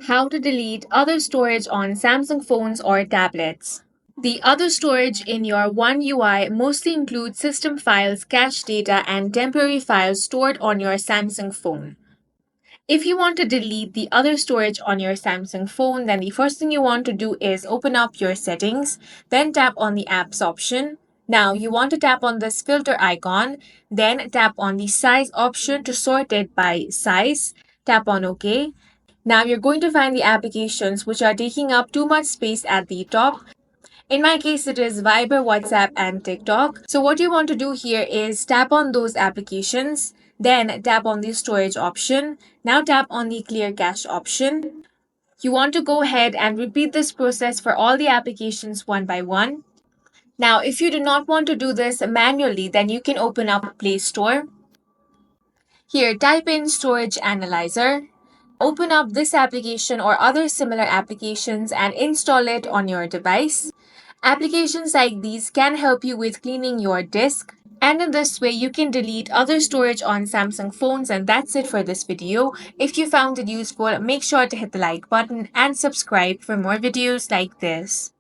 How to delete other storage on Samsung phones or tablets. The other storage in your One UI mostly includes system files, cache data, and temporary files stored on your Samsung phone. If you want to delete the other storage on your Samsung phone, then the first thing you want to do is open up your settings, then tap on the apps option. Now you want to tap on this filter icon, then tap on the size option to sort it by size. Tap on OK. Now you're going to find the applications which are taking up too much space at the top. In my case, it is Viber, WhatsApp, and TikTok. So what you want to do here is tap on those applications, then tap on the storage option. Now tap on the clear cache option. You want to go ahead and repeat this process for all the applications one by one. Now, if you do not want to do this manually, then you can open up Play Store. Here, type in Storage Analyzer. Open up this application or other similar applications and install it on your device. Applications like these can help you with cleaning your disk. And in this way, you can delete other storage on Samsung phones. And that's it for this video. If you found it useful, make sure to hit the like button and subscribe for more videos like this.